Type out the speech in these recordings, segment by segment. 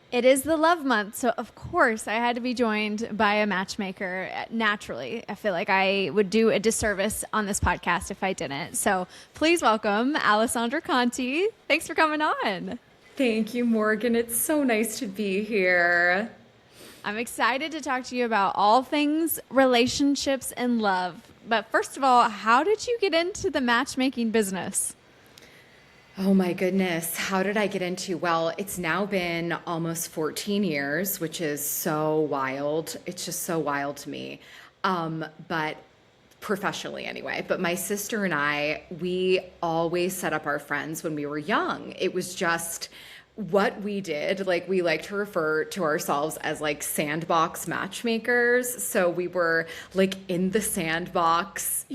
It is the love month, so of course I had to be joined by a matchmaker. Naturally, I feel like I would do a disservice on this podcast if I didn't. So please welcome Alessandra Conti. Thanks for coming on. Thank you, Morgan. It's so nice to be here. I'm excited to talk to you about all things relationships and love. But first of all, how did you get into the matchmaking business? Oh my goodness, how did I get into? Well, it's now been almost 14 years, which is so wild. It's just so wild to me. But professionally anyway. But my sister and I, we always set up our friends when we were young. It was just what we did. Like we like to refer to ourselves as like sandbox matchmakers. So we were like in the sandbox,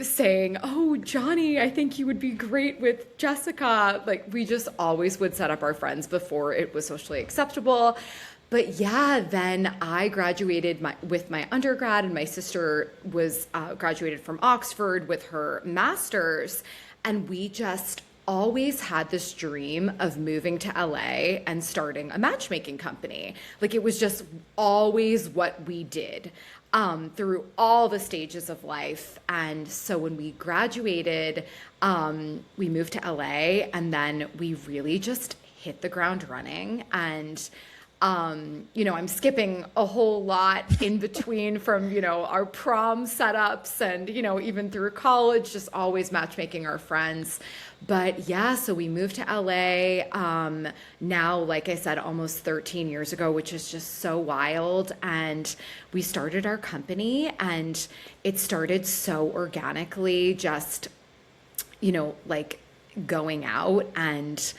saying, "Oh, Johnny, I think you would be great with Jessica." Like we just always would set up our friends before it was socially acceptable. But yeah, then I graduated with my undergrad, and my sister was graduated from Oxford with her master's, and we just always had this dream of moving to LA and starting a matchmaking company. Like it was just always what we did through all the stages of life. And so when we graduated, we moved to LA, and then we really just hit the ground running. And I'm skipping a whole lot in between from, our prom setups and, even through college, just always matchmaking our friends. But yeah, so we moved to LA now, like I said, almost 13 years ago, which is just so wild. And we started our company, and it started so organically, just, like going out and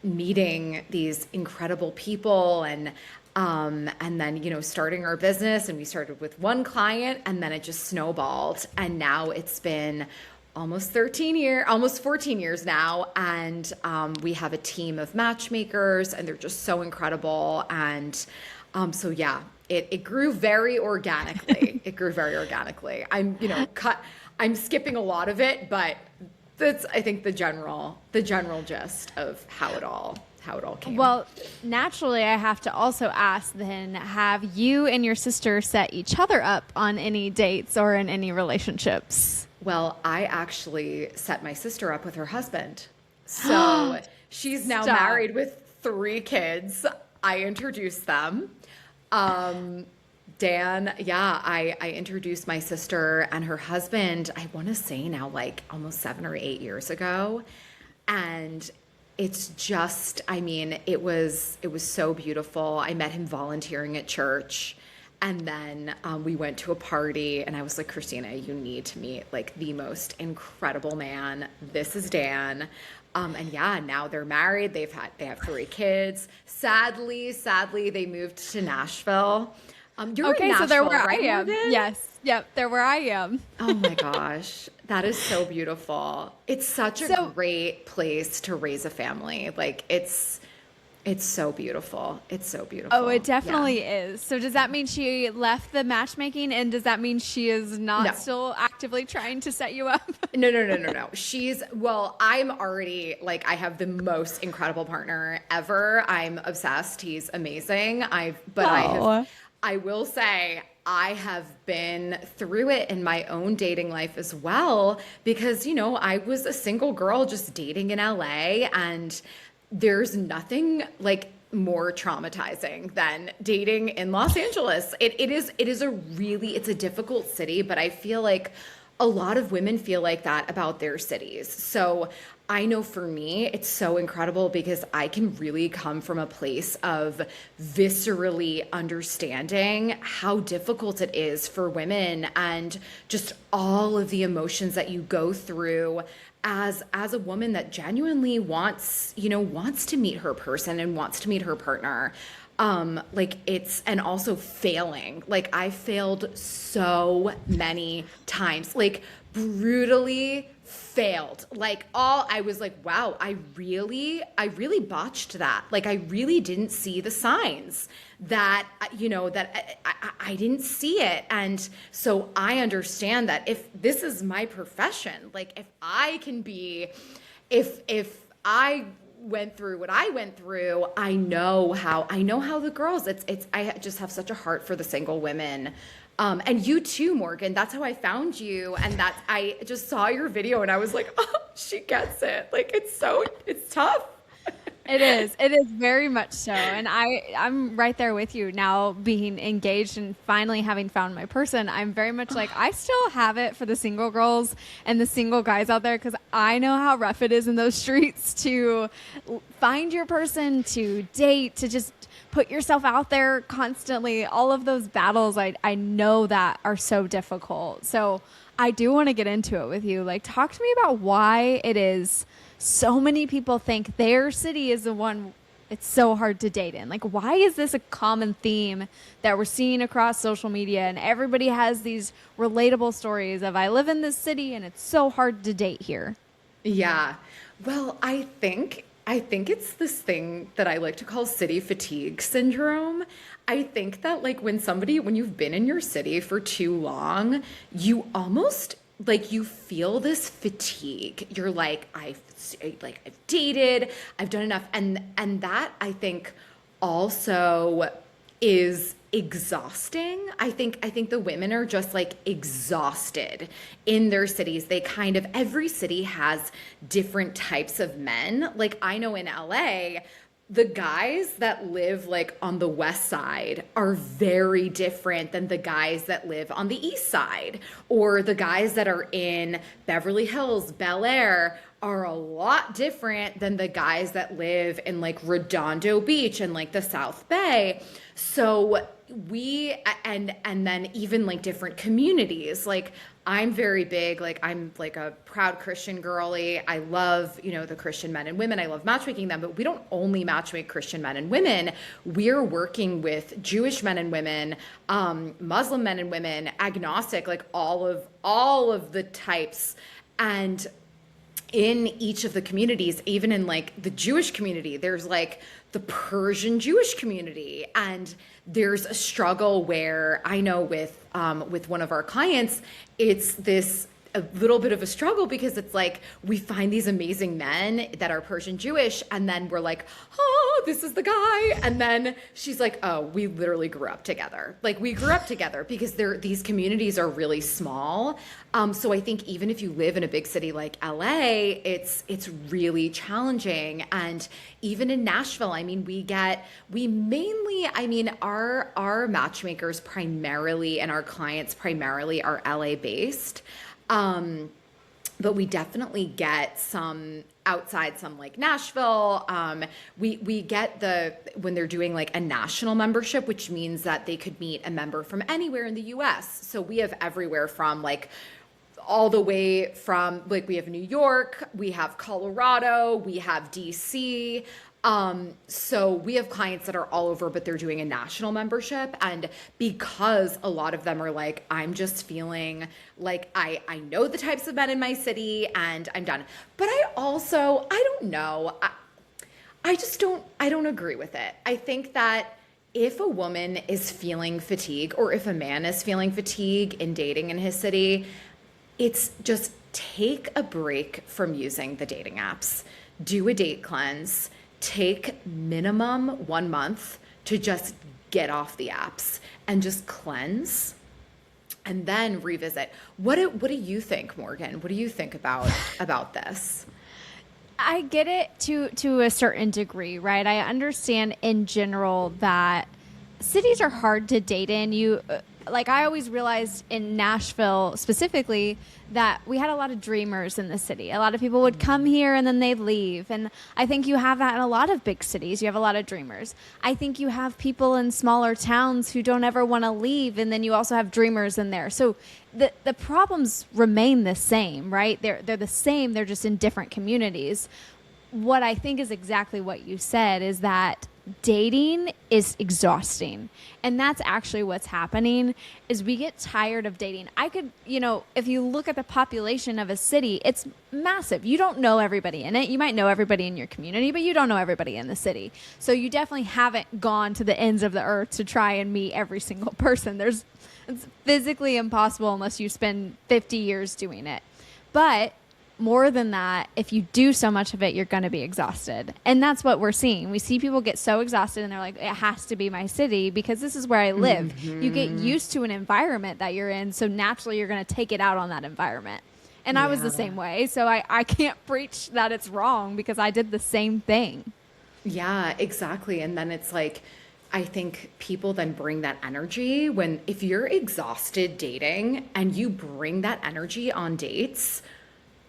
meeting these incredible people, and then starting our business. And we started with one client, and then it just snowballed, and now it's been almost 14 years now, and we have a team of matchmakers, and they're just so incredible. And so yeah, it grew very organically. It grew very organically. I'm skipping a lot of it, but that's, I think, the general gist of how it all came. Well, naturally, I have to also ask then, have you and your sister set each other up on any dates or in any relationships? Well, I actually set my sister up with her husband. So she's now Stop. married with 3 kids. I introduced them. Dan, yeah, I introduced my sister and her husband, I want to say now like almost 7 or 8 years ago. And it's just, it was so beautiful. I met him volunteering at church. And then we went to a party, and I was like, "Christina, you need to meet like the most incredible man. This is Dan." And yeah, now they're married. They have 3 kids. Sadly, they moved to Nashville. You're in Okay, so they're Nashville, where I right, am. Morgan? Yes. Yep, they're where I am. Oh my gosh, that is so beautiful. It's such a So, great place to raise a family. Like it's so beautiful. It's so oh, beautiful. it Yeah. definitely is. So does that mean she left the matchmaking, and does that mean she is No. not still actively trying to set you up? No, no, no, no, no. I'm already like, I have the most incredible partner ever. I'm obsessed. He's amazing. Oh. I will say, I have been through it in my own dating life as well, because, I was a single girl just dating in LA, and there's nothing like more traumatizing than dating in Los Angeles. It's a difficult city, but I feel like a lot of women feel like that about their cities. So I know for me, it's so incredible because I can really come from a place of viscerally understanding how difficult it is for women, and just all of the emotions that you go through as a woman that genuinely wants to meet her person and wants to meet her partner. And also failing. Like I failed so many times, like brutally failed. I was like, wow, I really botched that. Like I really didn't see the signs that, I didn't see it. And so I understand that if this is my profession, like if I went through what I went through, I know how the girls, I just have such a heart for the single women. And you too, Morgan. That's how I found you. And I just saw your video and I was like, oh, she gets it. Like, it's tough. It is very much so. And I'm right there with you now, being engaged and finally having found my person. I'm very much like, I still have it for the single girls and the single guys out there, because I know how rough it is in those streets to find your person, to date, to just put yourself out there constantly. All of those battles, I know that are so difficult. So I do want to get into it with you. Like, talk to me about why it is so many people think their city is the one it's so hard to date in. Like, why is this a common theme that we're seeing across social media, and everybody has these relatable stories of, I live in this city and it's so hard to date here? Yeah. Well, I think it's this thing that I like to call city fatigue syndrome. I think that, like, when you've been in your city for too long, you almost, like, you feel this fatigue. You're like, I've dated, I've done enough. And that, I think, also is exhausting. I think the women are just, like, exhausted in their cities. Every city has different types of men. Like, I know in LA, the guys that live, like, on the west side are very different than the guys that live on the east side, or the guys that are in Beverly Hills, Bel Air are a lot different than the guys that live in, like, Redondo Beach and, like, the South Bay. So and then even, like, different communities. Like, I'm very big, like, I'm like a proud Christian girly. I love, the Christian men and women. I love matchmaking them, but we don't only matchmake Christian men and women. We're working with Jewish men and women, Muslim men and women, agnostic, like all of the types. And in each of the communities, even in, like, the Jewish community, there's, like, the Persian Jewish community, and there's a struggle where I know with one of our clients, it's a little bit of a struggle, because it's like, we find these amazing men that are Persian Jewish, and then we're like, oh, this is the guy. And then she's like, oh, we literally grew up together. Like, we grew up together, because these communities are really small. So I think even if you live in a big city like LA, it's really challenging. And even in Nashville, I mean, our matchmakers primarily, and our clients primarily, are LA based. But we definitely get some outside, some, like, Nashville. We get when they're doing, like, a national membership, which means that they could meet a member from anywhere in the US. So we have everywhere from, like, all the way from, like, we have New York, we have Colorado, we have DC. So we have clients that are all over, but they're doing a national membership. And because a lot of them are like, I'm just feeling like I know the types of men in my city and I'm done. But I don't know. I don't agree with it. I think that if a woman is feeling fatigue, or if a man is feeling fatigue in dating in his city, it's just take a break from using the dating apps. Do a date cleanse. Take minimum 1 month to just get off the apps and just cleanse, and then revisit. What do you think, Morgan? What do you think about this? I get it to a certain degree, right? I understand in general that cities are hard to date in. Like, I always realized in Nashville specifically that we had a lot of dreamers in the city. A lot of people would come here and then they'd leave. And I think you have that in a lot of big cities. You have a lot of dreamers. I think you have people in smaller towns who don't ever want to leave. And then you also have dreamers in there. So the problems remain the same, right? They're the same. They're just in different communities. What I think is exactly what you said is that dating is exhausting. And that's actually what's happening, is we get tired of dating. If you look at the population of a city, it's massive. You don't know everybody in it. You might know everybody in your community, but you don't know everybody in the city. So you definitely haven't gone to the ends of the earth to try and meet every single person. It's physically impossible unless you spend 50 years doing it. But more than that, if you do so much of it, you're going to be exhausted. And that's what we're seeing. We see people get so exhausted and they're like, it has to be my city because this is where I live. You get used to an environment that you're in. So naturally, you're going to take it out on that environment. And I was the same way. So I can't preach that it's wrong because I did the same thing. Yeah, exactly. And then it's like, I think people then bring that energy if you're exhausted dating and you bring that energy on dates,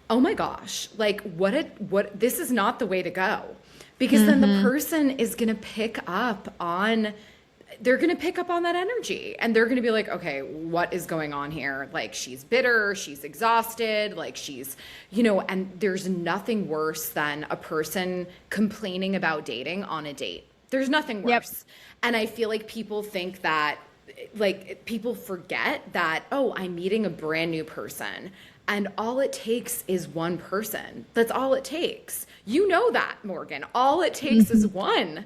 oh my gosh, like this is not the way to go, because then the person is going to pick up on that energy and they're going to be like, okay, what is going on here? Like, she's bitter, she's exhausted, like she's, and there's nothing worse than a person complaining about dating on a date. There's nothing worse. Yep. And I feel like people think that, like, people forget that, oh, I'm meeting a brand new person. And all it takes is one person. That's all it takes. You know that, Morgan. All it takes is one.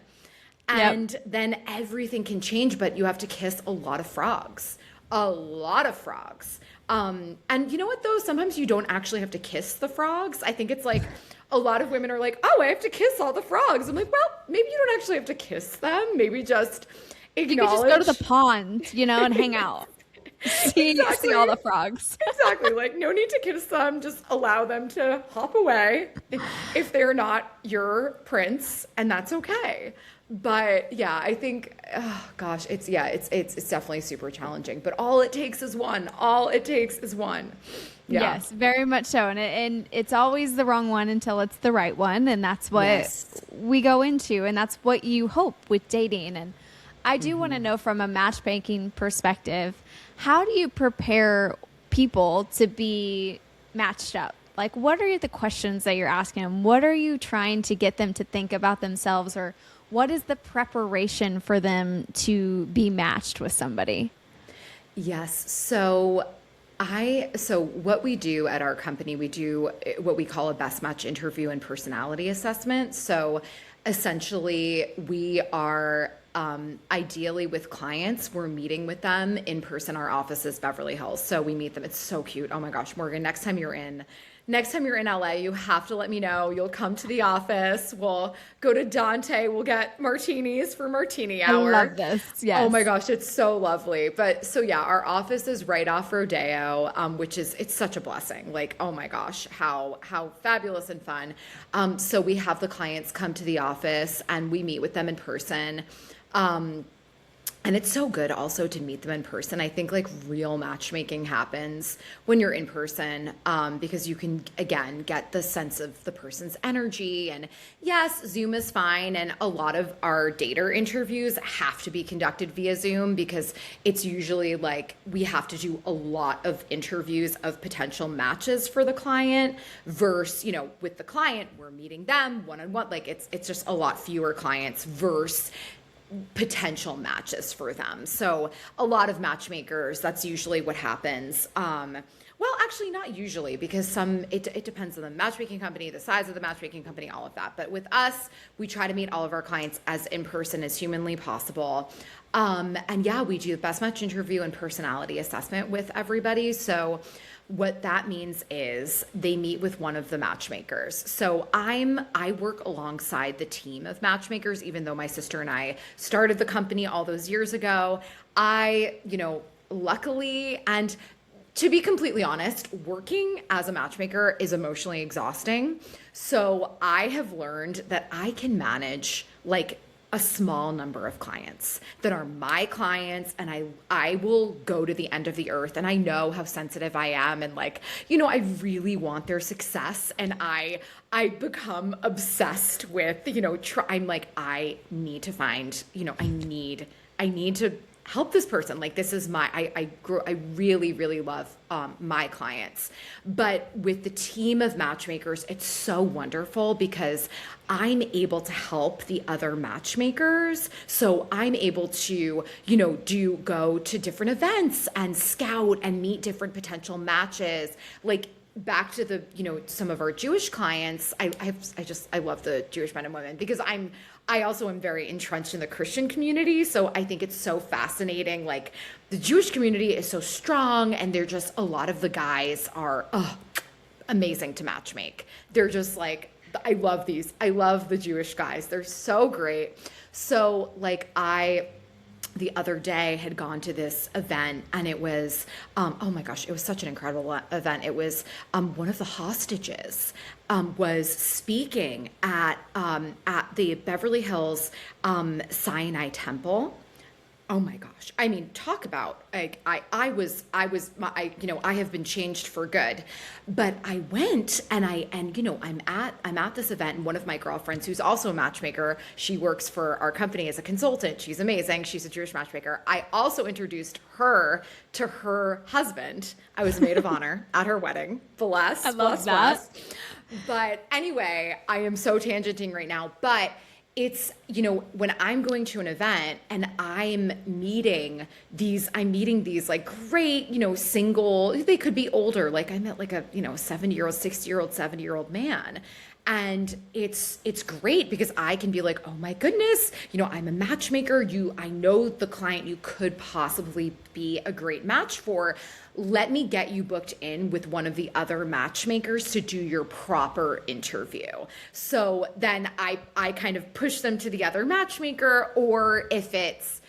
And then everything can change, but you have to kiss a lot of frogs. A lot of frogs. And you know what, though? Sometimes you don't actually have to kiss the frogs. I think it's like a lot of women are like, oh, I have to kiss all the frogs. I'm like, well, maybe you don't actually have to kiss them. Maybe just acknowledge. You could just go to the pond, and hang out. See all the frogs. Exactly. Like, no need to kiss them. Just allow them to hop away if they're not your prince, and that's okay. But yeah, I think, oh gosh, it's definitely super challenging. But all it takes is one. All it takes is one. Yeah. Yes, very much so. And it's always the wrong one until it's the right one. And that's what we go into. And that's what you hope with dating. And I do want to know, from a matchmaking perspective, how do you prepare people to be matched up? Like, what are the questions that you're asking them? What are you trying to get them to think about themselves? Or what is the preparation for them to be matched with somebody? Yes. So what we do at our company, we do what we call a best match interview and personality assessment. So essentially, we are ideally with clients, we're meeting with them in person. Our office is Beverly Hills. So we meet them. It's so cute. Oh my gosh, Morgan, next time you're in LA, you have to let me know. You'll come to the office. We'll go to Dante. We'll get martinis for martini hour. I love this. Yes. Oh my gosh, it's so lovely. But so yeah, our office is right off Rodeo, it's such a blessing. Like, oh my gosh, how fabulous and fun. So we have the clients come to the office and we meet with them in person. And it's so good also to meet them in person. I think like real matchmaking happens when you're in person, because you can, again, get the sense of the person's energy. And yes, Zoom is fine. And a lot of our dater interviews have to be conducted via Zoom because it's usually like we have to do a lot of interviews of potential matches for the client versus, with the client, we're meeting them one-on-one. Like it's just a lot fewer clients versus potential matches for them. So a lot of matchmakers, that's usually what happens. Well, actually not usually, because it depends on the matchmaking company, the size of the matchmaking company, all of that. But with us, we try to meet all of our clients as in person as humanly possible. And yeah, we do the best match interview and personality assessment with everybody. So what that means is they meet with one of the matchmakers. So I work alongside the team of matchmakers, even though my sister and I started the company all those years ago. Luckily, and to be completely honest, working as a matchmaker is emotionally exhausting. So I have learned that I can manage like a small number of clients that are my clients, and I will go to the end of the earth, and I know how sensitive I am, and like, I really want their success, and I become obsessed with, I'm like, I need to find, I need to help this person. Like, this is I really, really love my clients. But with the team of matchmakers, it's so wonderful because I'm able to help the other matchmakers. So I'm able to, go to different events and scout and meet different potential matches. Like, back to the, some of our Jewish clients, I love the Jewish men and women because I also am very entrenched in the Christian community. So I think it's so fascinating. Like, the Jewish community is so strong, and they're just, a lot of the guys are, amazing to matchmake. They're just like, I love these. I love the Jewish guys. They're so great. So like the other day had gone to this event, and it was, oh my gosh, it was such an incredible event. It was one of the hostages was speaking at the Beverly Hills Sinai Temple. Oh my gosh. I mean, talk about, like, I have been changed for good. But I went and I'm at this event, and one of my girlfriends, who's also a matchmaker, she works for our company as a consultant. She's amazing. She's a Jewish matchmaker. I also introduced her to her husband. I was maid of honor at her wedding. Bless. I love that. But anyway, I am so tangenting right now, but it's, when I'm going to an event and I'm meeting these like great, single, they could be older. Like I met like a, 70-year-old, 60-year-old, 70-year-old man. And it's great because I can be like, oh my goodness, I'm a matchmaker. I know the client you could possibly be a great match for. Let me get you booked in with one of the other matchmakers to do your proper interview. So then I kind of push them to the other matchmaker, or if it's,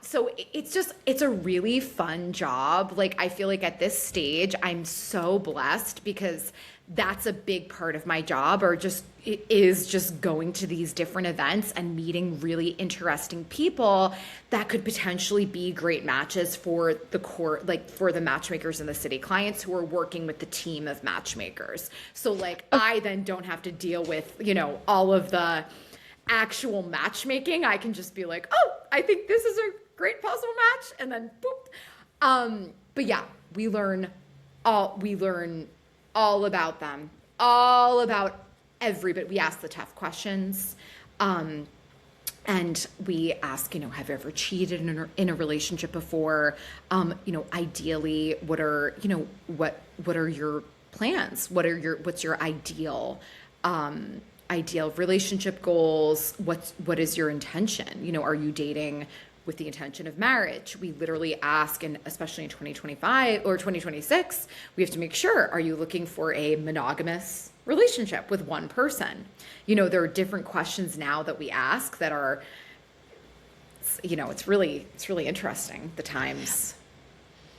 so it's a really fun job. Like, I feel like at this stage, I'm so blessed because that's a big part of my job, it is just going to these different events and meeting really interesting people that could potentially be great matches for for the matchmakers in the city, clients who are working with the team of matchmakers. So like, I then don't have to deal with, all of the actual matchmaking. I can just be like, oh, I think this is a great possible match. And then boop. But yeah, we learn all about them, all about everybody. We ask the tough questions. And we ask, have you ever cheated in a relationship before? Ideally, what are your plans? What's your ideal relationship goals? What is your intention? Are you dating with the intention of marriage? We literally ask, and especially in 2025 or 2026, we have to make sure, are you looking for a monogamous relationship with one person? There are different questions now that we ask that are, it's really interesting, the times.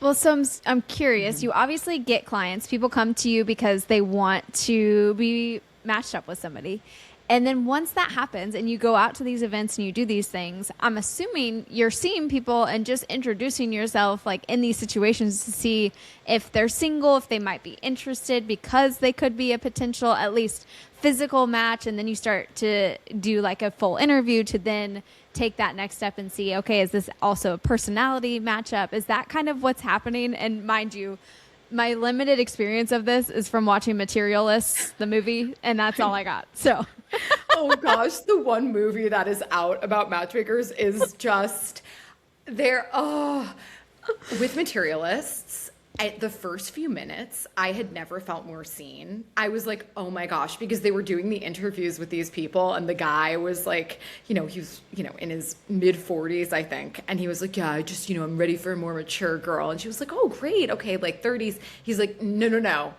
Well, so I'm curious. You obviously get clients. People come to you because they want to be matched up with somebody. And then once that happens and you go out to these events and you do these things, I'm assuming you're seeing people and just introducing yourself like in these situations to see if they're single, if they might be interested, because they could be a potential, at least physical match. And then you start to do like a full interview to then take that next step and see, okay, is this also a personality matchup? Is that kind of what's happening? And mind you, my limited experience of this is from watching Materialists, the movie, and that's all I got. So, oh gosh, the one movie that is out about matchmakers is just there. Oh, with Materialists, the first few minutes, I had never felt more seen. I was like, oh my gosh, because they were doing the interviews with these people, and the guy was like, he was, in his mid 40s, I think. And he was like, yeah, I just, I'm ready for a more mature girl. And she was like, oh, great. Okay. Like 30s. He's like, no.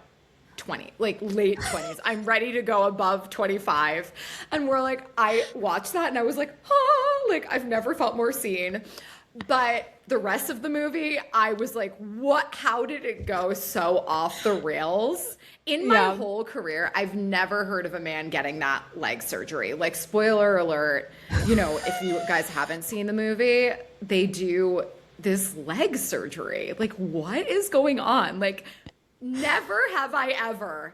20, like late 20s. I'm ready to go above 25. And we're like, I watched that and I was like, like I've never felt more seen. But the rest of the movie, I was like, what? How did it go so off the rails? In my whole career, I've never heard of a man getting that leg surgery. Like, spoiler alert, if you guys haven't seen the movie, they do this leg surgery. Like, what is going on? Like, never have I ever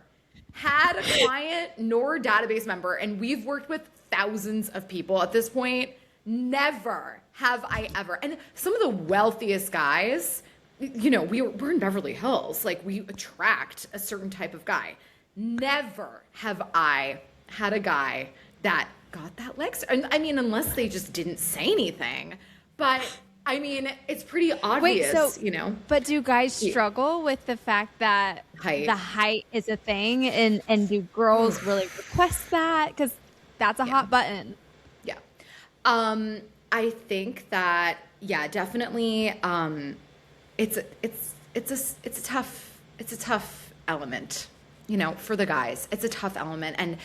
had a client nor database member, and we've worked with thousands of people at this point. Never have I ever. And some of the wealthiest guys, we're in Beverly Hills. Like, we attract a certain type of guy. Never have I had a guy that got that leg. I mean, unless they just didn't say anything. But I mean, it's pretty obvious, But do guys struggle with the fact that the height is a thing, and do girls really request that? Because that's a hot button. Yeah. I think that, definitely. It's a tough element. for the guys, it's a tough element. And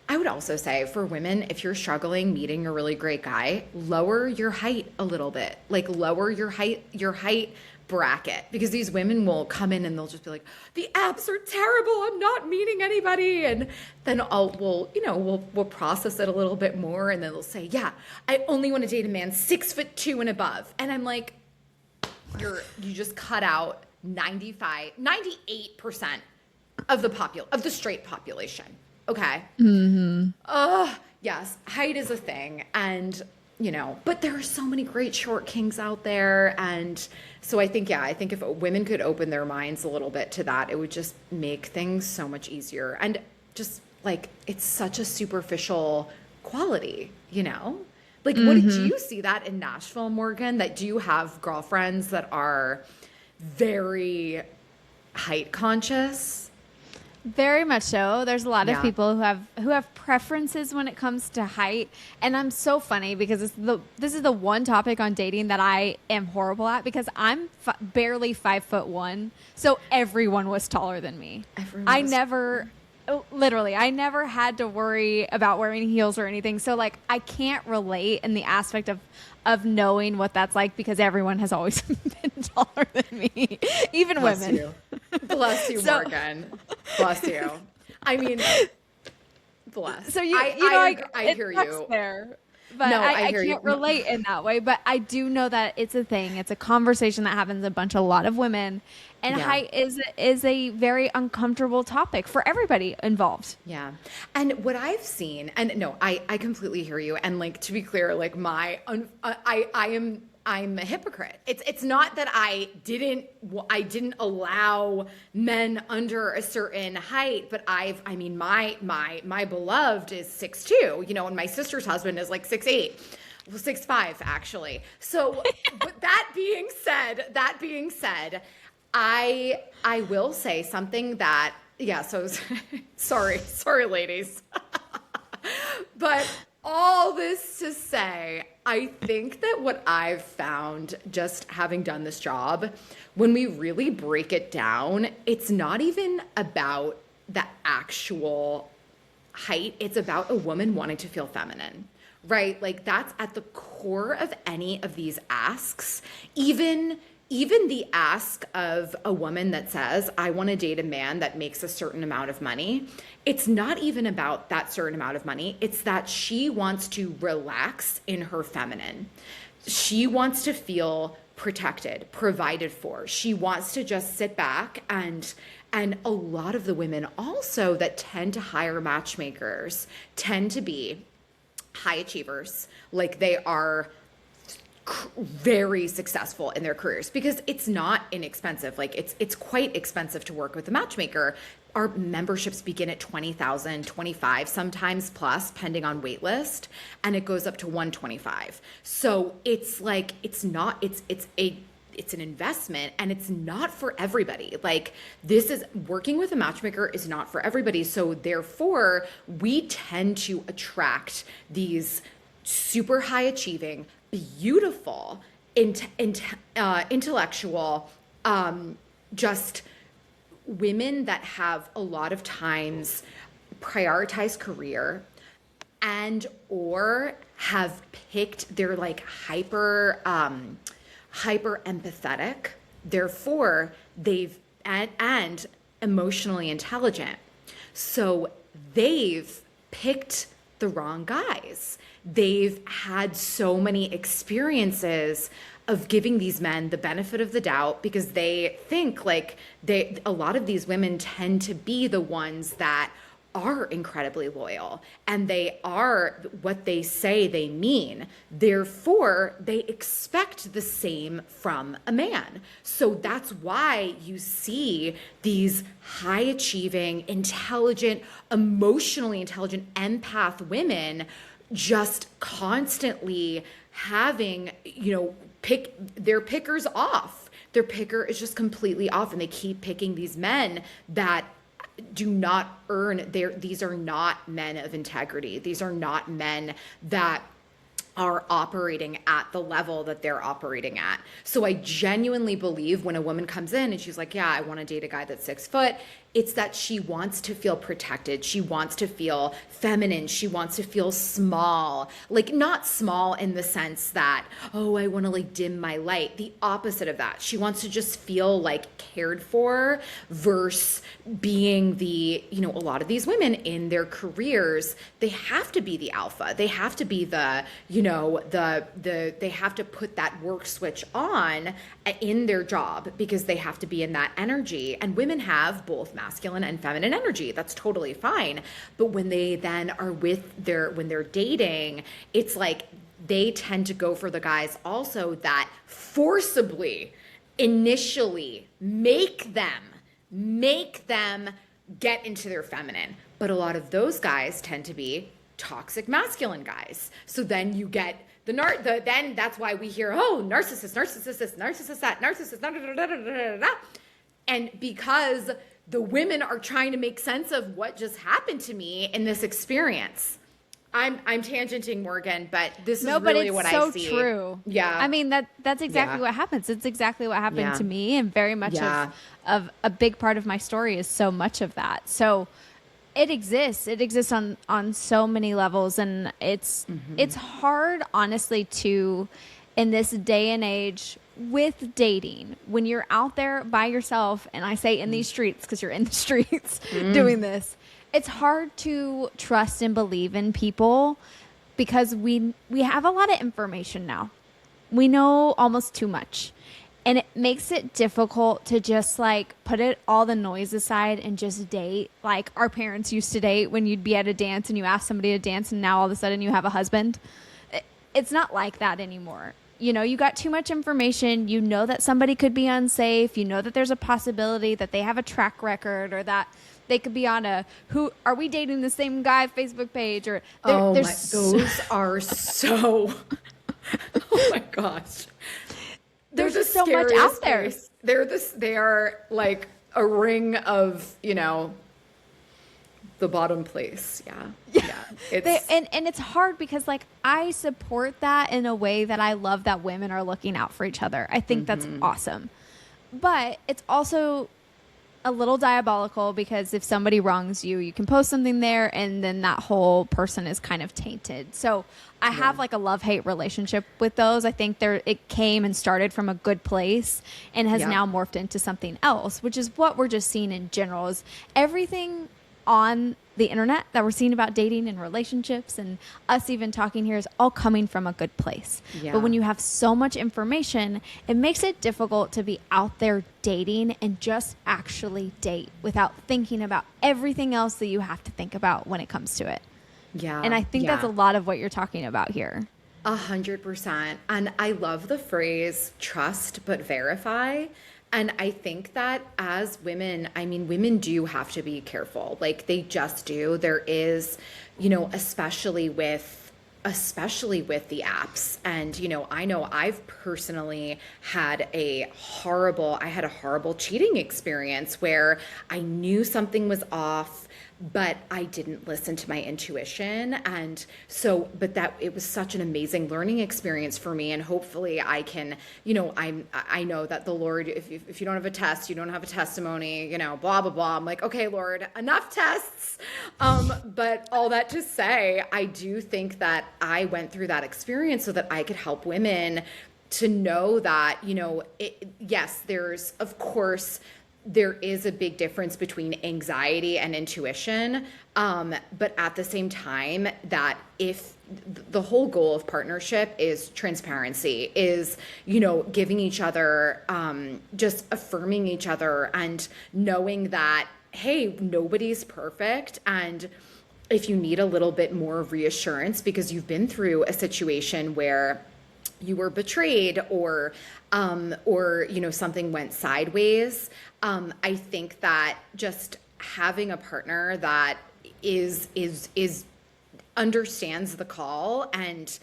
I would also say for women, if you're struggling meeting a really great guy, lower your height a little bit. Like lower your height bracket, because these women will come in and they'll just be like, the apps are terrible, I'm not meeting anybody. And then we'll process it a little bit more, and then they'll say, yeah, I only want to date a man 6'2" and above. And I'm like, you just cut out 98% of the straight population. Okay. Yes, height is a thing. And, but there are so many great short kings out there. And so I think if women could open their minds a little bit to that, it would just make things so much easier. And just like, it's such a superficial quality, Like, what did you see that in Nashville, Morgan? That do you have girlfriends that are very height conscious? Very much so. There's a lot of people who have preferences when it comes to height, and I'm so funny because this is the one topic on dating that I am horrible at, because I'm barely 5'1", so everyone was taller than me. I never had to worry about wearing heels or anything. So like, I can't relate in the aspect of knowing what that's like, because everyone has always been taller than me, even women. Bless you, Morgan. Bless you. I mean, bless. So I hear you there, but no, I can't relate in that way. But I do know that it's a thing. It's a conversation that happens a lot of women, and height is a very uncomfortable topic for everybody involved. Yeah. And what I've seen, and no, I completely hear you. And like, to be clear, like I'm a hypocrite. It's not that I didn't allow men under a certain height, but my beloved is 6'2", and my sister's husband is like 6'8", well, 6'5" actually. So, but that being said, I will say something that, so sorry ladies. But all this to say, I think that what I've found just having done this job, when we really break it down, it's not even about the actual height. It's about a woman wanting to feel feminine, right? Like, that's at the core of any of these asks. Even the ask of a woman that says, I want to date a man that makes a certain amount of money, it's not even about that certain amount of money. It's that she wants to relax in her feminine. She wants to feel protected, provided for. She wants to just sit back, and a lot of the women also that tend to hire matchmakers tend to be high achievers. Like, they are very successful in their careers, because it's not inexpensive. Like, it's quite expensive to work with a matchmaker. Our memberships begin at $20,000, $25,000 sometimes plus, depending on wait list, and it goes up to $125,000. So it's like, it's an investment, and it's not for everybody. Like, working with a matchmaker is not for everybody. So therefore, we tend to attract these super high achieving, beautiful, intellectual, just women that have a lot of times prioritized career and or have picked, they're like hyper empathetic, therefore and emotionally intelligent. So they've picked the wrong guys. They've had so many experiences of giving these men the benefit of the doubt, because they think like a lot of these women tend to be the ones that are incredibly loyal, and they are what they say they mean. Therefore, they expect the same from a man. So that's why you see these high achieving, intelligent, emotionally intelligent empath women just constantly having, their pickers off. Their picker is just completely off, and they keep picking these men that do not earn these are not men of integrity. These are not men that are operating at the level that they're operating at. So I genuinely believe when a woman comes in and she's like, yeah, I want to date a guy that's 6 foot, It's that she wants to feel protected. She wants to feel feminine. She wants to feel small. Like, not small in the sense that, oh, I want to like dim my light. The opposite of that. She wants to just feel like cared for versus being the, you know, a lot of these women in their careers, they have to be the alpha. They have to be the, you know, they have to put that work switch on in their job because they have to be in that energy. And women have both masculine and feminine energy. That's totally fine. But when they then are when they're dating, it's like they tend to go for the guys also that forcibly initially make them get into their feminine. But a lot of those guys tend to be toxic masculine guys. So then you get then that's why we hear, oh, narcissist, that, narcissist, da, da, da, da, da, da. And because the women are trying to make sense of what just happened to me in this experience. I'm tangenting, Morgan, but this is really what I see. So true. Yeah. I mean, that's exactly what happens. It's exactly what happened to me, and very much of a big part of my story is so much of that. So it exists. It exists on so many levels, and it's hard, honestly, to, in this day and age with dating, when you're out there by yourself, and I say in these streets because you're in the streets doing this, it's hard to trust and believe in people because we have a lot of information now. We know almost too much. And it makes it difficult to just like put all the noise aside and just date like our parents used to date when you'd be at a dance and you ask somebody to dance and now all of a sudden you have a husband. It's not like that anymore. You know, you got too much information. You know that somebody could be unsafe. You know that there's a possibility that they have a track record or that they could be on are we dating the same guy Facebook page? Or those are so, oh my gosh. There's just so much out there. They are like a ring of, you know, the bottom place. Yeah. And it's hard because like I support that in a way that I love that women are looking out for each other. I think that's awesome. But it's also a little diabolical because if somebody wrongs you, you can post something there and then that whole person is kind of tainted. So I have like a love-hate relationship with those. I think it came and started from a good place and has now morphed into something else, which is what we're just seeing in general is everything on the internet that we're seeing about dating and relationships and us even talking here is all coming from a good place. Yeah. But when you have so much information, it makes it difficult to be out there dating and just actually date without thinking about everything else that you have to think about when it comes to it. Yeah. And I think that's a lot of what you're talking about here. 100%. And I love the phrase trust but verify. And I think that as women, I mean, women do have to be careful. Like they just do. There is, you know, especially with the apps. And, you know I've personally had a horrible cheating experience where I knew something was off, but I didn't listen to my intuition. And so, it was such an amazing learning experience for me. And hopefully I can, you know, I know that the Lord, if you don't have a test, you don't have a testimony, you know, blah, blah, blah. I'm like, okay, Lord, enough tests. But all that to say, I do think that I went through that experience so that I could help women to know that, you know, yes, there is a big difference between anxiety and intuition. But at the same time, that if the whole goal of partnership is transparency, is, you know, giving each other, just affirming each other and knowing that, hey, nobody's perfect. And if you need a little bit more reassurance because you've been through a situation where you were betrayed or you know, something went sideways. I think that just having a partner that is understands the call and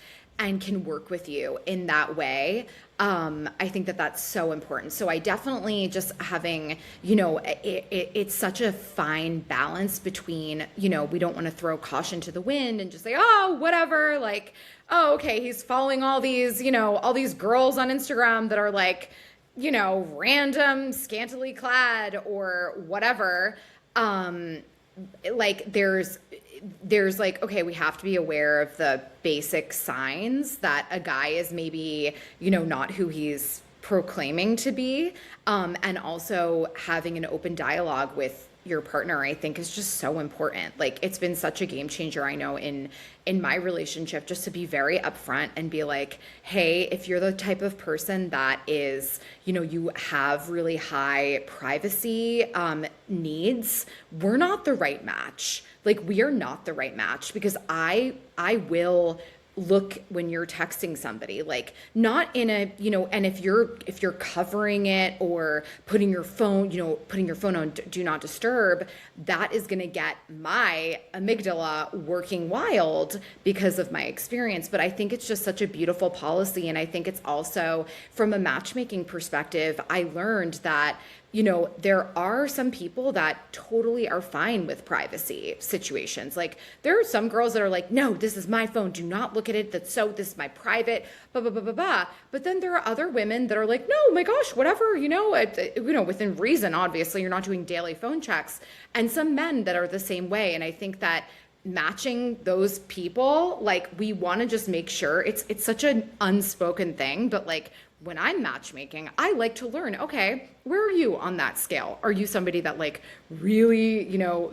can work with you in that way. I think that that's so important. So I definitely just having, you know, it's such a fine balance between, you know, we don't want to throw caution to the wind and just say, oh, whatever, like, oh, okay, he's following all these, you know, all these girls on Instagram that are like, you know, random, scantily clad or whatever. Like there's like, okay, we have to be aware of the basic signs that a guy is maybe, not who he's proclaiming to be. And also having an open dialogue with your partner, I think, is just so important. Like, it's been such a game changer, I know, in my relationship, just to be very upfront and be like, hey, if you're the type of person that is, you have really high privacy needs, we're not the right match. Like, we are not the right match, because I will look when you're texting somebody, like, not in a, and if you're covering it or putting your phone on do not disturb, that is going to get my amygdala working wild because of my experience. But I think it's just such a beautiful policy. And I think it's also, from a matchmaking perspective, I learned that there are some people that totally are fine with privacy situations. Like, there are some girls that are like, no, this is my phone. Do not look at it. This is my private, blah, blah, blah, blah, blah. But then there are other women that are like, no, my gosh, whatever, within reason, obviously, you're not doing daily phone checks. And some men that are the same way. And I think that matching those people, like, we want to just make sure it's such an unspoken thing, but like, when I'm matchmaking, I like to learn, okay, where are you on that scale? Are you somebody that like really,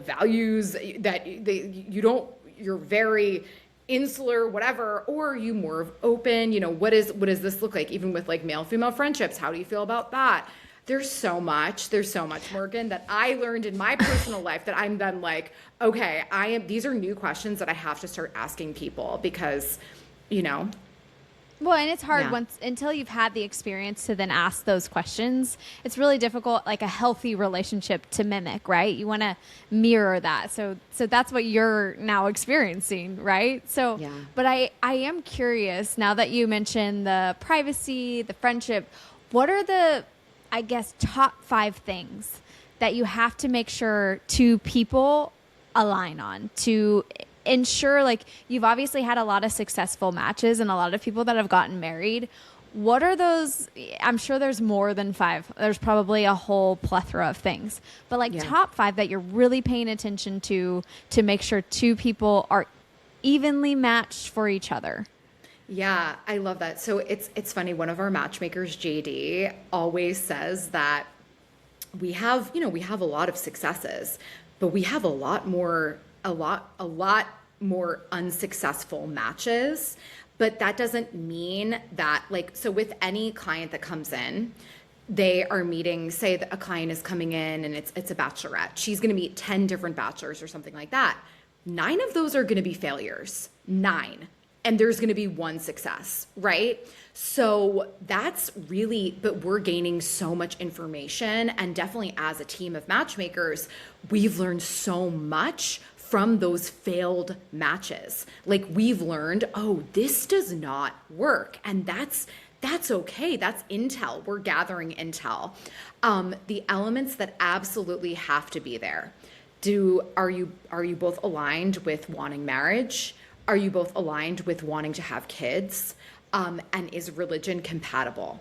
values that you're very insular, whatever, or are you more of open? What does this look like? Even with like male-female friendships, how do you feel about that? There's so much, Morgan, that I learned in my personal life that I'm then like, okay, these are new questions that I have to start asking people, because, Well, and it's hard until you've had the experience to then ask those questions. It's really difficult, like a healthy relationship, to mimic, right? You want to mirror that. So that's what you're now experiencing, right? So, yeah. But I am curious, now that you mentioned the privacy, the friendship, what are the, I guess, top 5 things that you have to make sure two people align on to ensure, like, you've obviously had a lot of successful matches and a lot of people that have gotten married. What are those? I'm sure there's more than 5. There's probably a whole plethora of things, but like top 5 that you're really paying attention to make sure two people are evenly matched for each other. Yeah, I love that. So it's funny. One of our matchmakers, JD, always says that we have a lot of successes, but we have a lot more unsuccessful matches. But that doesn't mean that, like, so with any client that comes in, they are meeting, say that a client is coming in and it's a bachelorette. She's going to meet 10 different bachelors or something like that. 9 of those are going to be failures. 9. And there's going to be 1 success, right? So that's really, but we're gaining so much information. And definitely as a team of matchmakers, we've learned so much from those failed matches. Like, we've learned, oh, this does not work. And that's okay. That's intel. We're gathering intel. The elements that absolutely have to be there. Are you both aligned with wanting marriage? Are you both aligned with wanting to have kids? And is religion compatible?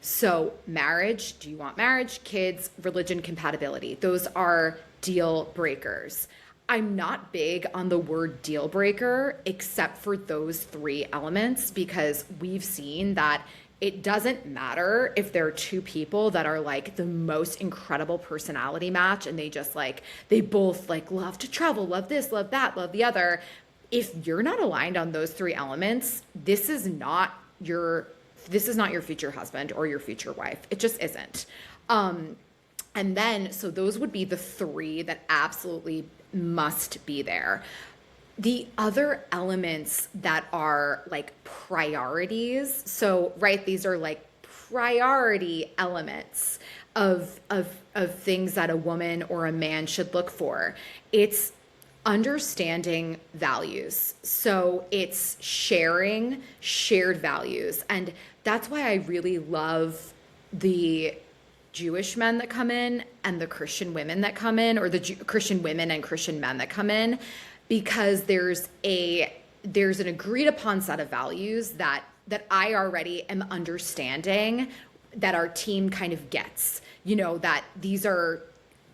So marriage, do you want marriage, kids, religion compatibility? Those are deal breakers. I'm not big on the word deal breaker except for those 3 elements, because we've seen that it doesn't matter if there are 2 people that are like the most incredible personality match and they both like love to travel, love this, love that, love the other. If you're not aligned on those 3 elements, this is not your future husband or your future wife. It just isn't. And then, so those would be the 3 that absolutely must be there. The other elements that are like priorities. So, right, these are like priority elements of things that a woman or a man should look for. It's understanding values. So it's sharing shared values. And that's why I really love the Jewish men that come in and the Christian women that come in, or the Christian women and Christian men that come in, because there's an agreed upon set of values that I already am understanding, that our team kind of gets, that these are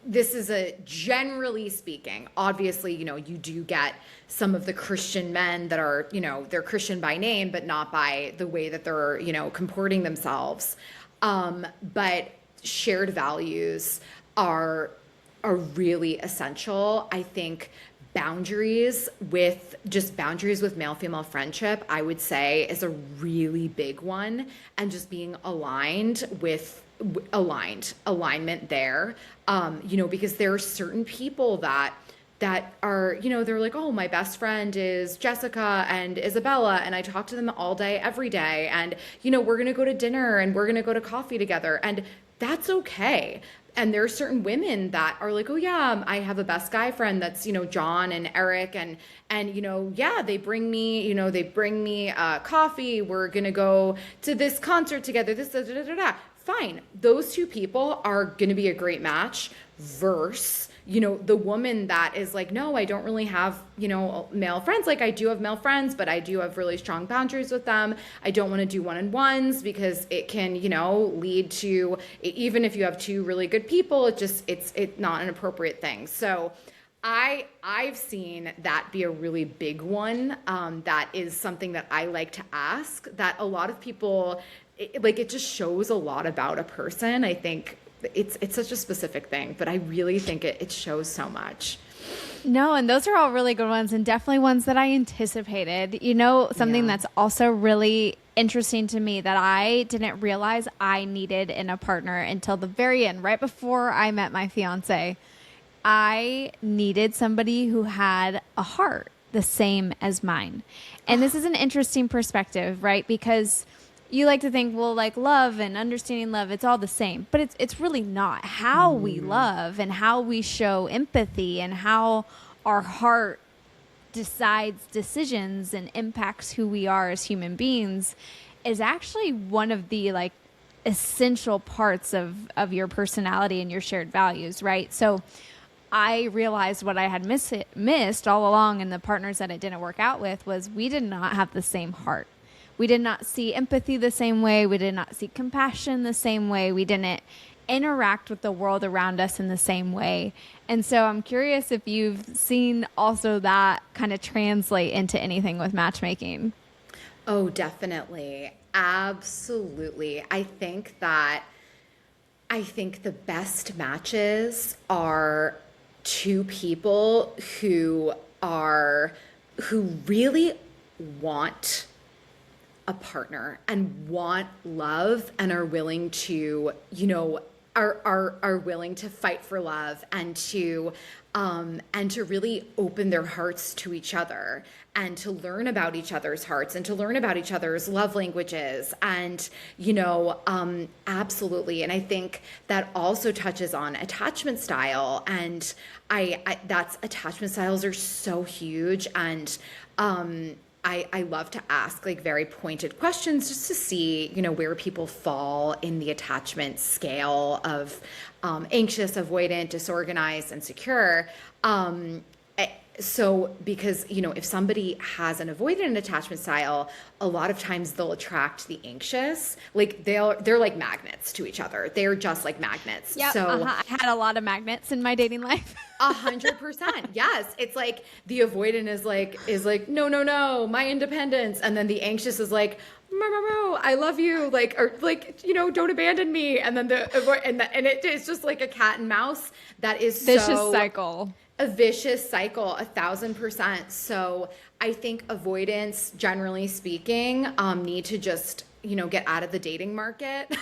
this is a generally speaking, obviously, you do get some of the Christian men that are, they're Christian by name, but not by the way that they're, comporting themselves. But shared values are really essential. I think boundaries with male-female friendship, I would say, is a really big one. And just being alignment there, because there are certain people that are, they're like, oh, my best friend is Jessica and Isabella, and I talk to them all day, every day. And, we're going to go to dinner and we're going to go to coffee together. And that's okay. And there are certain women that are like, oh yeah, I have a best guy friend that's, John and Eric, and yeah, they bring me coffee. We're going to go to this concert together. This, da, da, da, da. Fine. Those two people are going to be a great match versus, the woman that is like, no, I don't really have, male friends. Like, I do have male friends, but I do have really strong boundaries with them. I don't want to do one-on-ones because it can, lead to, even if you have two really good people, it's not an appropriate thing. So I've seen that be a really big one. That is something that I like to ask, that a lot of people, it just shows a lot about a person. I think it's such a specific thing, but I really think it shows so much. No, and those are all really good ones, and definitely ones that I anticipated. Something that's also really interesting to me that I didn't realize I needed in a partner until the very end, right before I met my fiance. I needed somebody who had a heart the same as mine. And this is an interesting perspective, right? Because you like to think, well, like love and understanding love, it's all the same, but it's really not. How we love and how we show empathy and how our heart decides decisions and impacts who we are as human beings is actually one of the like essential parts of your personality and your shared values, right? So I realized what I had missed all along in the partners that it didn't work out with was we did not have the same heart. We did not see empathy the same way. We did not see compassion the same way. We didn't interact with the world around us in the same way. And so I'm curious if you've seen also that kind of translate into anything with matchmaking. Oh, definitely. Absolutely. I think the best matches are two people who really want a partner and want love and are willing to, are willing to fight for love and to really open their hearts to each other and to learn about each other's hearts and to learn about each other's love languages. And, absolutely. And I think that also touches on attachment style. And attachment styles are so huge. And, I love to ask like very pointed questions just to see, where people fall in the attachment scale of anxious, avoidant, disorganized, and secure. So because, if somebody has an avoidant attachment style, a lot of times they'll attract the anxious. Like they're like magnets to each other. They're just like magnets. Yeah. So I had a lot of magnets in my dating life. 100%. Yes. It's like the avoidant is like, no, my independence. And then the anxious is like, I love you. Like, or like, don't abandon me. And then it's just like a cat and mouse that is vicious cycle. A vicious cycle, 1,000%. So I think avoidance, generally speaking, need to just, get out of the dating market.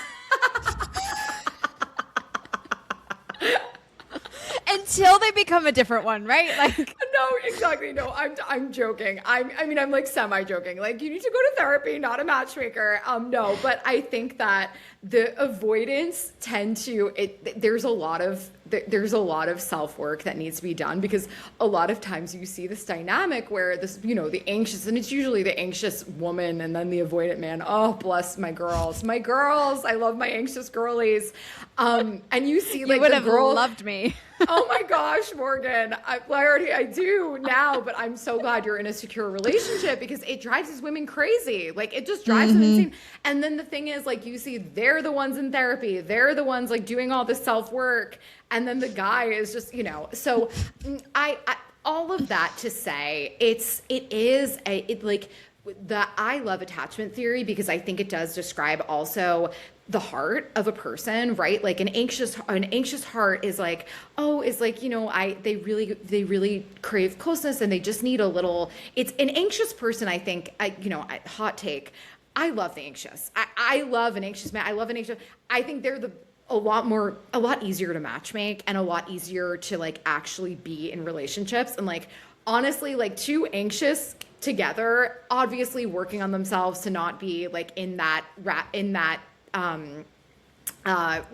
Until they become a different one, right? Like, no, exactly. No, I'm joking. I'm like semi-joking. Like, you need to go to therapy, not a matchmaker. No, but I think that the avoidants tend to, there's a lot of self-work that needs to be done, because a lot of times you see this dynamic where this, the anxious, and it's usually the anxious woman and then the avoidant man. Oh, bless my girls. I love my anxious girlies. And you see like you would the have girl loved me. Oh my gosh, Morgan. I do now, but I'm so glad you're in a secure relationship, because it drives these women crazy. Like, it just drives them insane. And then the thing is, like, you see they're the ones in therapy. They're the ones like doing all this self-work. And And then the guy is just, so I all of that to say I love attachment theory because I think it does describe also the heart of a person, right? Like an anxious heart is like, they really crave closeness and they just need a little. It's an anxious person. I think, hot take. I love the anxious. I love an anxious man. I love an anxious. I think they're a lot easier to matchmake and a lot easier to like actually be in relationships. And like, honestly, like two anxious together, obviously working on themselves to not be like in that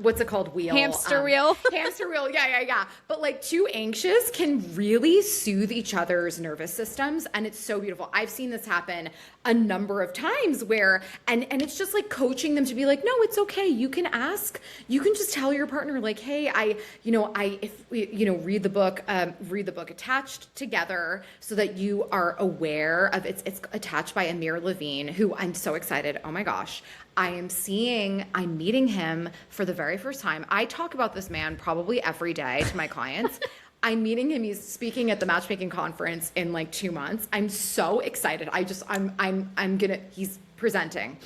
what's it called? Hamster wheel. Hamster wheel. Yeah. But like two anxious can really soothe each other's nervous systems. And it's so beautiful. I've seen this happen a number of times where, and it's just like coaching them to be like, no, it's okay. You can ask, you can just tell your partner like, hey, read the book Attached Together so that you are aware of it's attached by Amir Levine, who I'm so excited. Oh my gosh. I'm meeting him for the very first time. I talk about this man probably every day to my clients. I'm meeting him. He's speaking at the matchmaking conference in like 2 months. I'm so excited. He's presenting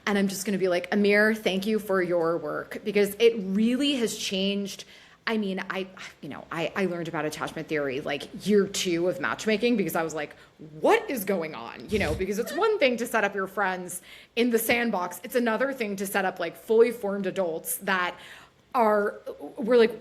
and I'm just going to be like, Amir, thank you for your work because it really has changed. I mean, I learned about attachment theory like year 2 of matchmaking because I was like, what is going on? Because it's one thing to set up your friends in the sandbox. It's another thing to set up like fully formed adults we're like,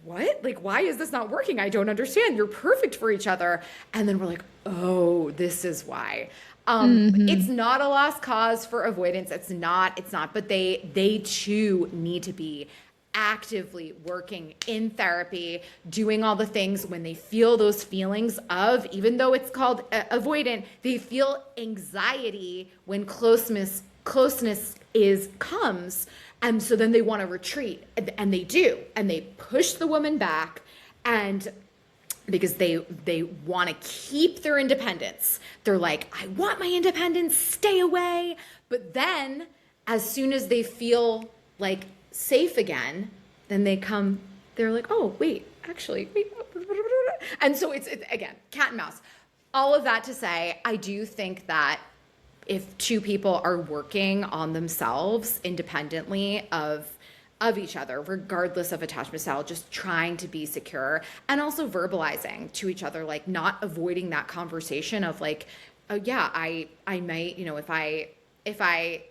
what? Like, why is this not working? I don't understand. You're perfect for each other. And then we're like, oh, this is why. It's not a lost cause for avoidance. It's not, but they too need to be actively working in therapy, doing all the things when they feel those feelings of, even though it's called avoidant, they feel anxiety when closeness comes. And so then they want to retreat and they do, and they push the woman back and because they want to keep their independence. They're like, I want my independence, stay away. But then as soon as they feel like safe again, then they're like, oh, wait. And so it's again, cat and mouse. All of that to say, I do think that if two people are working on themselves independently of each other, regardless of attachment style, just trying to be secure and also verbalizing to each other, like not avoiding that conversation of like, oh yeah, I might, if I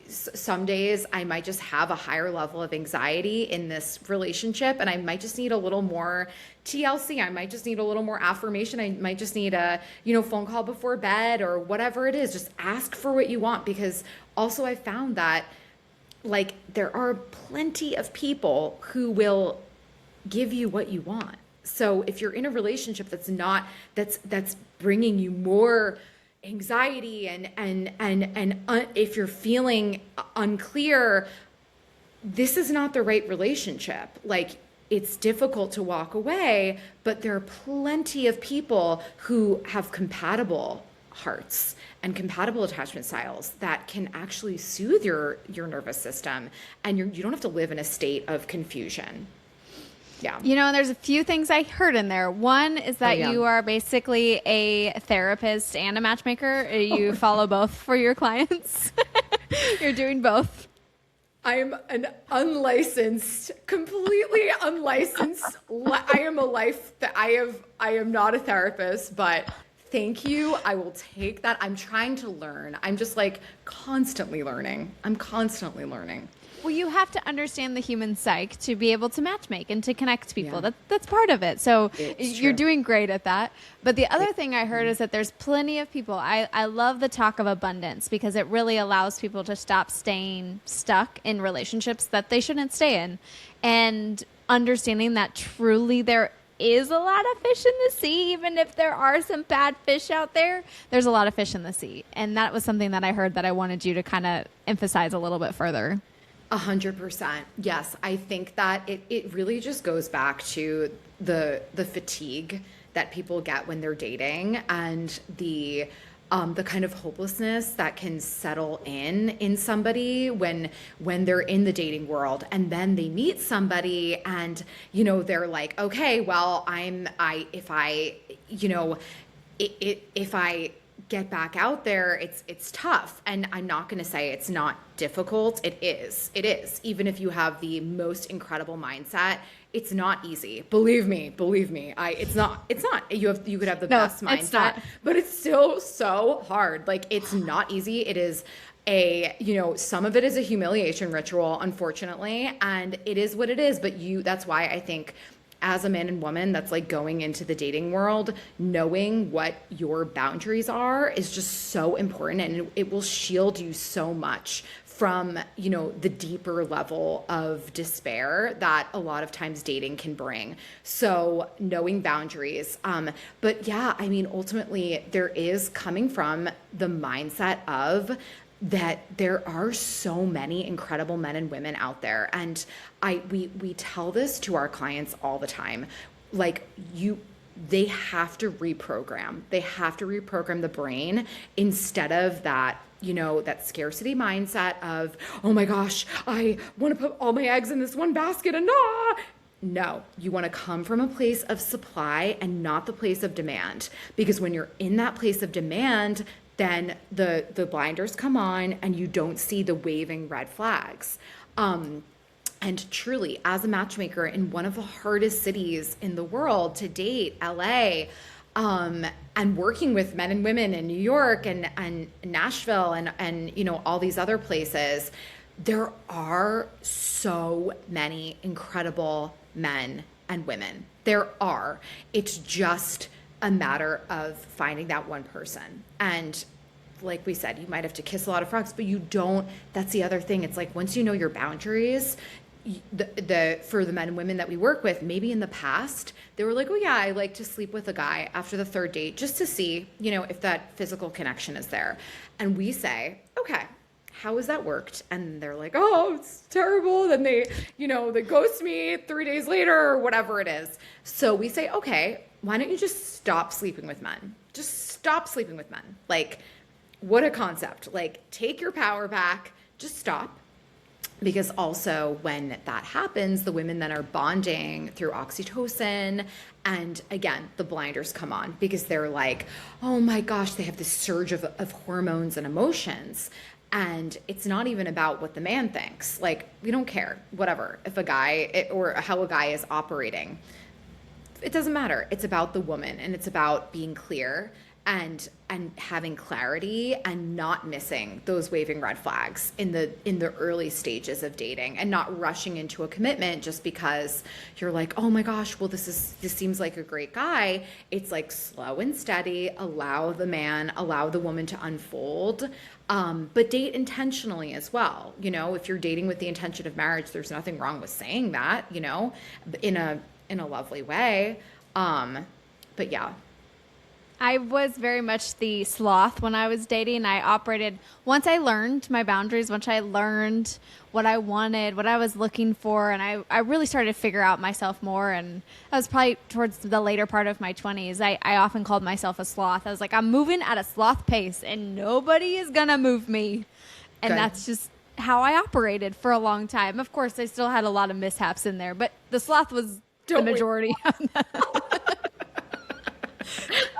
some days I might just have a higher level of anxiety in this relationship and I might just need a little more TLC. I might just need a little more affirmation. I might just need a, phone call before bed or whatever it is. Just ask for what you want, because also I found that like there are plenty of people who will give you what you want. So if you're in a relationship that's bringing you more anxiety and if you're feeling unclear, this is not the right relationship. Like, it's difficult to walk away, but there are plenty of people who have compatible hearts and compatible attachment styles that can actually soothe your nervous system, and you don't have to live in a state of confusion. Yeah. There's a few things I heard in there. One is that you are basically a therapist and a matchmaker. You follow both for your clients. You're doing both. I'm an completely unlicensed. I am not a therapist, but thank you. I will take that. I'm trying to learn. I'm just like constantly learning. Well, you have to understand the human psyche to be able to matchmake and to connect people. Yeah. That's part of it. So you're doing great at that. But the other thing I heard is that there's plenty of people. I love the talk of abundance because it really allows people to stop staying stuck in relationships that they shouldn't stay in. And understanding that truly there is a lot of fish in the sea, even if there are some bad fish out there, there's a lot of fish in the sea. And that was something that I heard that I wanted you to kind of emphasize a little bit further. 100%. Yes. I think that it really just goes back to the fatigue that people get when they're dating and the the kind of hopelessness that can settle in somebody when they're in the dating world, and then they meet somebody and, they're like, okay, well, if I, if I get back out there, it's tough. And I'm not going to say it's not difficult. It is. Even if you have the most incredible mindset, it's not easy. Believe me. It's not. You could have the best mindset, but it's still so hard. Like, it's not easy. It is some of it is a humiliation ritual, unfortunately, and it is what it is. But that's why I think, as a man and woman that's like going into the dating world, knowing what your boundaries are is just so important, and it will shield you so much from, the deeper level of despair that a lot of times dating can bring. So knowing boundaries. But yeah, I mean, ultimately there is coming from the mindset of that there are so many incredible men and women out there. And we tell this to our clients all the time. Like, they have to reprogram. They have to reprogram the brain instead of that, that scarcity mindset of, oh my gosh, I want to put all my eggs in this one basket and No, you want to come from a place of supply and not the place of demand. Because when you're in that place of demand, then the blinders come on and you don't see the waving red flags. And truly, as a matchmaker in one of the hardest cities in the world to date, LA, and working with men and women in New York and Nashville and all these other places, there are so many incredible men and women. There are. It's just a matter of finding that one person. And like we said, you might have to kiss a lot of frogs, but you don't. That's the other thing. It's like, once you know your boundaries, for the men and women that we work with, maybe in the past they were like, oh yeah, I like to sleep with a guy after the third date just to see, if that physical connection is there. And we say, okay, how has that worked? And they're like, oh, it's terrible. Then they ghost me 3 days later or whatever it is. So we say, okay, why don't you just stop sleeping with men? Just stop sleeping with men. Like, what a concept. Like, take your power back, just stop. Because also when that happens, the women then are bonding through oxytocin. And again, the blinders come on because they're like, oh my gosh, they have this surge of hormones and emotions. And it's not even about what the man thinks. Like, we don't care, whatever, if a guy or how a guy is operating. It doesn't matter. It's about the woman, and it's about being clear and having clarity and not missing those waving red flags in the early stages of dating, and not rushing into a commitment just because you're like, oh my gosh, well, this seems like a great guy. It's like, slow and steady, allow the woman to unfold, but date intentionally as well. If you're dating with the intention of marriage, there's nothing wrong with saying that, in a lovely way. But yeah. I was very much the sloth when I was dating. I operated, once I learned my boundaries, once I learned what I wanted, what I was looking for, and I really started to figure out myself more. And I was probably towards the later part of my 20s. I often called myself a sloth. I was like, I'm moving at a sloth pace and nobody is going to move me. And Good. That's just how I operated for a long time. Of course, I still had a lot of mishaps in there, but the sloth was the majority of that.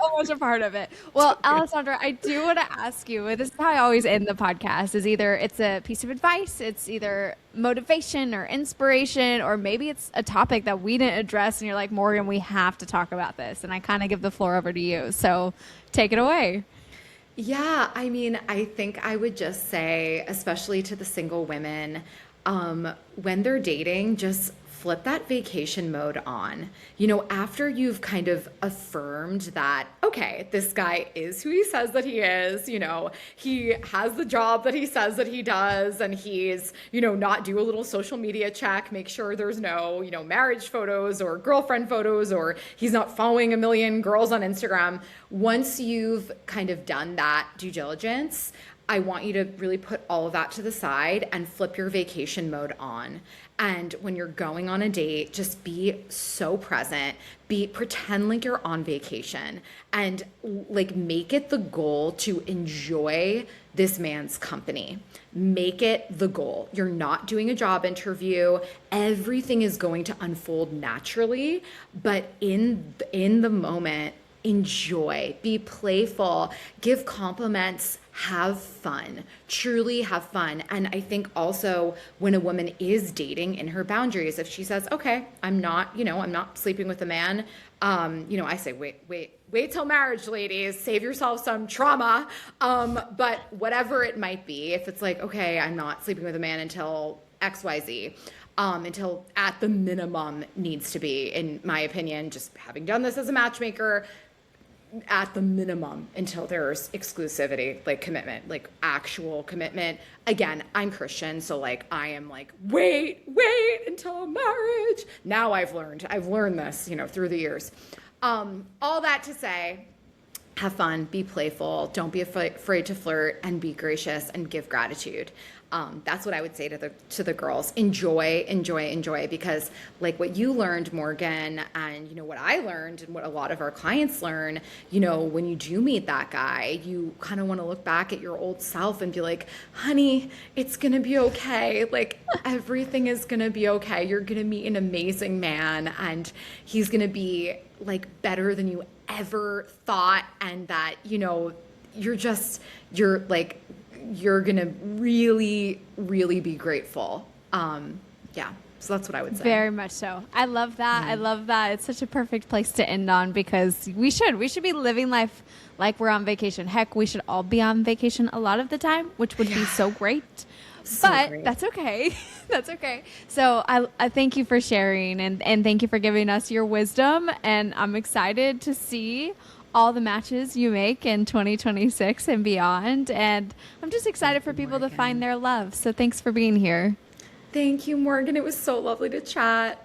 So much a part of it. Well, Alessandra, I do want to ask you, this is how I always end the podcast, is either it's a piece of advice, it's either motivation or inspiration, or maybe it's a topic that we didn't address and you're like, Morgan, we have to talk about this. And I kind of give the floor over to you. So take it away. Yeah, I mean, I think I would just say, especially to the single women, when they're dating, just flip that vacation mode on. After you've kind of affirmed that, okay, this guy is who he says that he is, he has the job that he says that he does, and he's, not do a little social media check, make sure there's no, marriage photos or girlfriend photos, or he's not following a million girls on Instagram. Once you've kind of done that due diligence, I want you to really put all of that to the side and flip your vacation mode on. And when you're going on a date, just be so present. Pretend like you're on vacation and like make it the goal to enjoy this man's company. Make it the goal. You're not doing a job interview. Everything is going to unfold naturally, but in the moment, enjoy, be playful, give compliments, have fun, truly have fun. And I think also when a woman is dating in her boundaries, if she says, okay, I'm not sleeping with a man, I say, wait till marriage, ladies, save yourself some trauma. But whatever it might be, if it's like, okay, I'm not sleeping with a man until XYZ, until at the minimum needs to be, in my opinion, just having done this as a matchmaker, at the minimum until there's exclusivity, like commitment, like actual commitment. Again, I'm Christian, so like I am like, wait until marriage. Now I've learned this, through the years. All that to say, have fun, be playful, don't be afraid to flirt, and be gracious and give gratitude. That's what I would say to the girls. Enjoy, because like what you learned, Morgan, and what I learned and what a lot of our clients learn, when you do meet that guy, you kind of want to look back at your old self and be like, honey, it's going to be okay. Like everything is going to be okay. You're going to meet an amazing man and he's going to be like better than you ever thought. And that, you're going to really, really be grateful. So that's what I would say. Very much so. I love that. I love that. It's such a perfect place to end on because we should be living life like we're on vacation. Heck, we should all be on vacation a lot of the time, which would be so great. But that's okay. That's okay. So I thank you for sharing and thank you for giving us your wisdom. And I'm excited to see all the matches you make in 2026 and beyond. And I'm just excited for people to find their love. So thanks for being here. Thank you, Morgan. It was so lovely to chat.